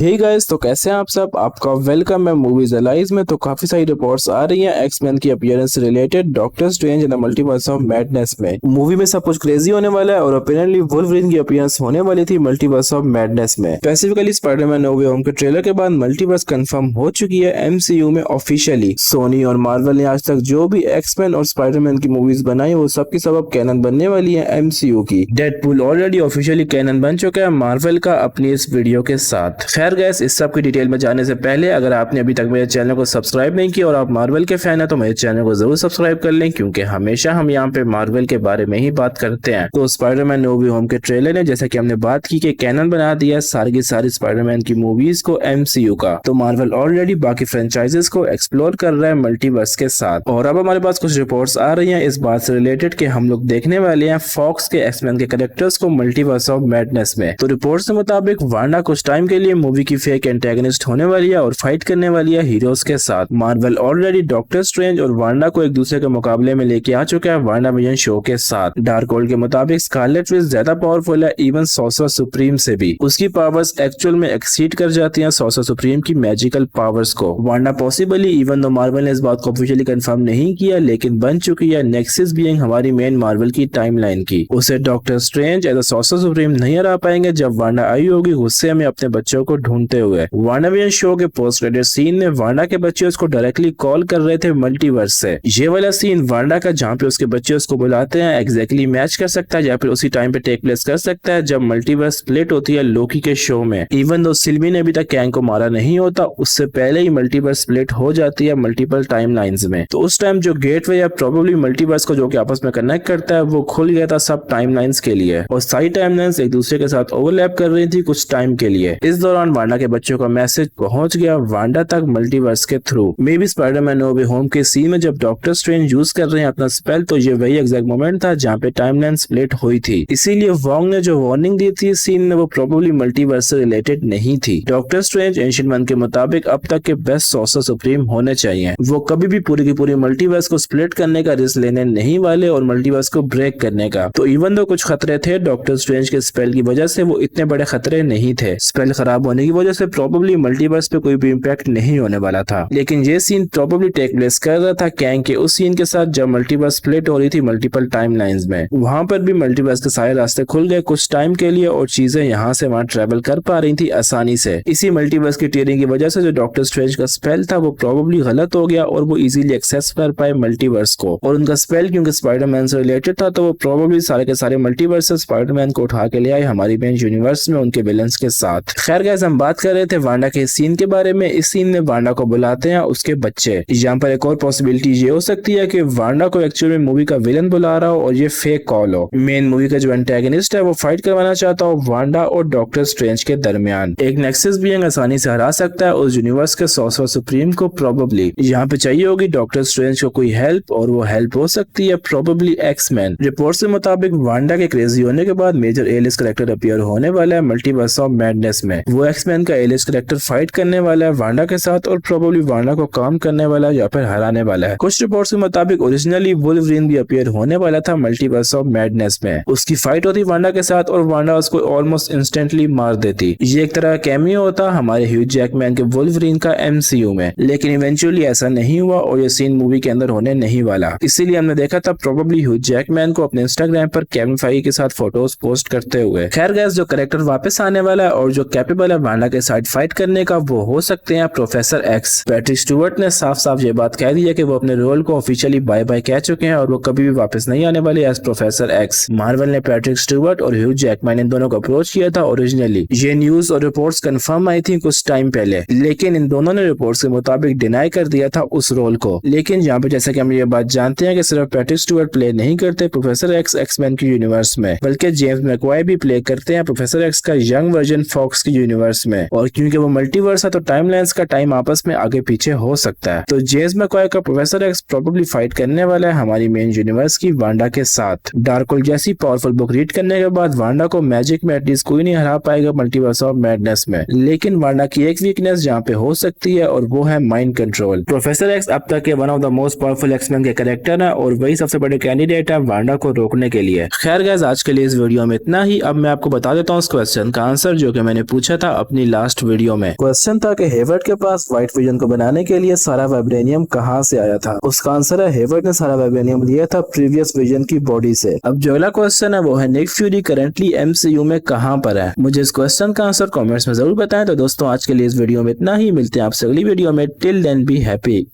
Hey guys, तो कैसे हैं आप सब। आपका वेलकम है मूवीज एलाइज में। तो काफी सारी रिपोर्ट्स आ रही हैं एक्स-मैन की अपीयरेंस से related doctor strange in the multiverse of madness में। मूवी में सब कुछ क्रेजी होने वाला है और अपीयरेंटली वुल्वरीन की अपीयरेंस होने वाली थी मल्टीवर्स ऑफ मैडनेस में। Specifically Spiderman no way home के ट्रेलर के बाद मल्टीवर्स कंफर्म हो चुकी है एमसीयू में ऑफिशियली। सोनी और मार्वल ने आज तक जो भी एक्स-मैन और स्पाइडरमैन की मूवीज बनाई वो सबकी सब अब कैनन बनने वाली है एमसीयू की। डेडपूल ऑलरेडी ऑफिशियली कैनन बन चुका है मार्वल का अपनी इस वीडियो के साथ। खैर गाइस, इस सब की डिटेल में जाने से पहले अगर आपने अभी तक मेरे चैनल को सब्सक्राइब नहीं किया और आप मार्वल के फैन हैं तो मेरे चैनल को जरूर सब्सक्राइब कर लें, क्योंकि हमेशा हम यहाँ पे मार्वल के बारे में ही बात करते हैं। तो स्पाइडरमैन नो वे होम के ट्रेलर ने, जैसा कि हमने बात की कि कैनन बना दिया सारी की सारी स्पाइडरमैन की मूवीज को एमसीयू का। तो मार्वल ऑलरेडी बाकी फ्रेंचाइजेस को एक्सप्लोर कर रहा है मल्टीवर्स के साथ। और अब हमारे पास कुछ रिपोर्ट्स आ रही है इस बात से रिलेटेड कि हम लोग देखने वाले हैं फॉक्स के एक्स-मैन के कैरेक्टर्स को मल्टीवर्स ऑफ मैडनेस में। तो रिपोर्ट्स के मुताबिक वांडा कुछ टाइम के लिए मूवी की फेक एंटेगनिस्ट होने वाली है और फाइट करने वाली है हीरोज के साथ। मार्वल ऑलरेडी डॉक्टर स्ट्रेंज और वांडा को एक दूसरे के मुकाबले में लेके आ चुका है वांडा विजन शो के साथ। डार्क वर्ल्ड के मुताबिक स्कारलेट विच ज्यादा पावरफुल है इवन सॉर्सरर सुप्रीम से भी। उसकी पावर्स एक्चुअल में एक्सीड कर जाती हैं सॉर्सरर सुप्रीम की मैजिकल पावर्स को। Wanda possibly, even though Marvel ने इस बात को ऑफिशियली कंफर्म नहीं किया, लेकिन बन चुकी है नेक्सस बीइंग हमारी मेन मार्वल की टाइमलाइन की। उसे Doctor Strange as a sorcerer supreme नहीं हरा पाएंगे जब वांडा आई होगी गुस्से में अपने बच्चों को ढूंढते हुए। वांडा विजन शो के पोस्ट क्रेडिट सीन में वांडा के बच्चे उसको डायरेक्टली कॉल कर रहे थे मल्टीवर्स से। ये वाला सीन वांडा का जहाँ पे उसके बच्चे उसको बुलाते हैं एग्जैक्टली मैच कर सकता है या फिर उसी टाइम पे टेक प्लेस कर सकता है जब मल्टीवर्स स्प्लिट होती है लोकी के शो में। इवन दो सिल्वी ने अभी तक कैंग को मारा नहीं होता, उससे पहले ही मल्टीवर्स स्प्लिट हो जाती है मल्टीपल टाइमलाइंस में। तो उस टाइम जो गेटवे या प्रोबेबली मल्टीवर्स को जो कि आपस में कनेक्ट करता है वो खुल गया था सब टाइमलाइंस के लिए और सारी टाइमलाइंस एक दूसरे के साथ ओवरलैप कर रही थी कुछ टाइम के लिए। इस दौरान वांडा के बच्चों का मैसेज पहुंच गया वांडा तक मल्टीवर्स के through. Maybe Spiderman no way home के सीन में जब डॉक्टर स्ट्रेंज यूज कर रहे हैं अपना स्पेल, तो ये वही एग्जैक्ट मोमेंट था जहाँ पे टाइमलाइन स्प्लिट हुई थी। इसीलिए वोंग ने जो वार्निंग दी थी इस सीन में वो प्रोबेबली मल्टीवर्स से रिलेटेड नहीं थी। डॉक्टर स्ट्रेंज एंशिएंट वन के मुताबिक अब तक के बेस्ट सॉर्सरर सुप्रीम होने चाहिए। वो कभी भी पूरी की पूरी मल्टीवर्स को स्प्लिट करने का रिस्क लेने नहीं वाले और मल्टीवर्स को ब्रेक करने का। तो इवन दो कुछ खतरे थे डॉक्टर स्ट्रेंज के स्पेल की वजह से, वो इतने बड़े खतरे नहीं थे। स्पेल खराब होने की वजह से प्रोबेबली मल्टीवर्स पे कोई भी इम्पैक्ट नहीं होने वाला था। लेकिन ये सीन प्रोबेबली टेक प्लेस कर रहा था कैंग के उस सीन के साथ जब मल्टीवर्स स्प्लिट हो रही थी मल्टीपल टाइमलाइंस में। वहां पर भी मल्टीवर्स के सारे रास्ते खुल गए कुछ टाइम के लिए और चीजें यहाँ से वहां ट्रेवल कर पा रही थी आसानी से। इसी मल्टीवर्स की टीयरिंग की वजह से जो डॉक्टर स्ट्रेंज का स्पेल था वो प्रोबेबली गलत हो गया और वो इजीली एक्सेस कर पाए मल्टीवर्स को। और उनका स्पेल क्योंकि स्पाइडरमैन से रिलेटेड था तो वो प्रोबेबली सारे के सारे मल्टीवर्स से स्पाइडरमैन को उठा के ले आए हमारी मेन यूनिवर्स में उनके विलन्स के साथ। खैर गाइस, हम बात कर रहे थे वांडा के सीन के बारे में। इस सीन में वांडा को बुलाते हैं उसके बच्चे। यहाँ पर एक और पॉसिबिलिटी ये हो सकती है कि वांडा को एक्चुअली में मूवी का विलन बुला रहा हो और ये फेक कॉल हो। मेन मूवी का जो एंटेगनिस्ट है वो फाइट करवाना चाहता हो वांडा और डॉक्टर स्ट्रेंज के दरमियान। एक नेक्सस बीइंग आसानी से हरा सकता है उस यूनिवर्स के सॉर्सरर सुप्रीम को प्रोबेबली। यहाँ पे चाहिए होगी डॉक्टर स्ट्रेंज को कोई हेल्प और वो हेल्प हो सकती है प्रोबेबली एक्स-मैन। रिपोर्ट्स के मुताबिक वांडा के क्रेजी होने के बाद मेजर ए-लिस्ट कैरेक्टर अपीयर होने वाला है मल्टीवर्स ऑफ मैडनेस में। वो एक्स-मैन का ए-लिस्ट कैरेक्टर फाइट करने वाला है वांडा के साथ और प्रोबेबली वांडा को काम करने वाला है या फिर हराने वाला है। कुछ रिपोर्ट्स के मुताबिक ओरिजिनली वुल्वरीन भी अपीयर होने वाला था मल्टीवर्स ऑफ मैडनेस में। उसकी फाइट होती वांडा के साथ और वांडा उसको ऑलमोस्ट इंस्टेंटली मार देती। ये एक तरह का कैमियो होता हमारे ह्यू जैकमैन के वुल्वरीन का एमसीयू में, लेकिन इवेंचुअली ऐसा नहीं हुआ और ये सीन मूवी के अंदर होने नहीं वाला। इसीलिए हमने देखा था प्रोबेबली ह्यू जैकमैन को अपने इंस्टाग्राम पर केविन फेइगी के साथ फोटोज पोस्ट करते हुए। खैर गाइस, जो कैरेक्टर वापस आने वाला है और जो कैपेबल है वांडा के साथ फाइट करने का वो हो सकते हैं प्रोफेसर एक्स। पैट्रिक स्टुअर्ट ने साफ साफ ये बात कह दी है कि वो अपने रोल को ऑफिशियली बाय बाय कह चुके हैं और वो कभी भी वापस नहीं आने वाले एज प्रोफेसर एक्स। मार्वल ने पैट्रिक स्टुअर्ट और ह्यू जैकमैन इन दोनों को अप्रोच किया था ओरिजिनली। ये न्यूज और रिपोर्ट्स कंफर्म आई थी कुछ टाइम पहले, लेकिन इन दोनों ने रिपोर्ट्स के मुताबिक डिनाई कर दिया था उस रोल को। लेकिन यहाँ पे जैसे कि हम ये बात जानते हैं कि सिर्फ पैट्रिक स्टुअर्ट प्ले नहीं करते प्रोफेसर एक्स एक्स-मैन की यूनिवर्स में, बल्कि जेम्स मैकवाई भी प्ले करते हैं प्रोफेसर एक्स का यंग वर्जन फॉक्स की यूनिवर्स में। और क्योंकि वो मल्टीवर्स है तो टाइमलाइंस का टाइम आपस में आगे पीछे हो सकता है। तो जेम्स मैकवाई का प्रोफेसर एक्स प्रोबेबली फाइट करने वाला है हमारी मेन यूनिवर्स की वांडा के साथ। डार्क वर्ल्ड जैसी पावरफुल बुक रीड करने के बाद वांडा को मैजिक में एटलीस्ट कोई नहीं हरा पाएगा मल्टीवर्स ऑफ मैडनेस में। लेकिन वांडा की एक वीकनेस जहाँ पे हो सकती है और वो है माइंड कंट्रोल। प्रोफेसर एक्स अब तक के one of the most powerful X Men के कैरेक्टर है और वही सबसे बड़े कैंडिडेट है वांडा को रोकने के लिए। खैर गाइस, आज के लिए इस वीडियो में इतना ही। अब मैं आपको बता देता हूँ उस क्वेश्चन का आंसर जो कि मैंने पूछा था अपनी लास्ट वीडियो में। क्वेश्चन था कि हेवर्ड के पास व्हाइट विजन को बनाने के लिए सारा वाइब्रेनियम कहाँ से आया था। उसका आंसर है हेवर्ड ने सारा वाइब्रेनियम लिया था प्रीवियस विजन की बॉडी से। अब जो अगला क्वेश्चन है वो है निक फ्यूरी करंटली MCU में कहाँ पर है। मुझे इस क्वेश्चन का आंसर कमेंट्स में जरूर बताएं। तो दोस्तों आज के लिए इस वीडियो में इतना ही, मिलते हैं आपसे अगली वीडियो में। Till then be happy.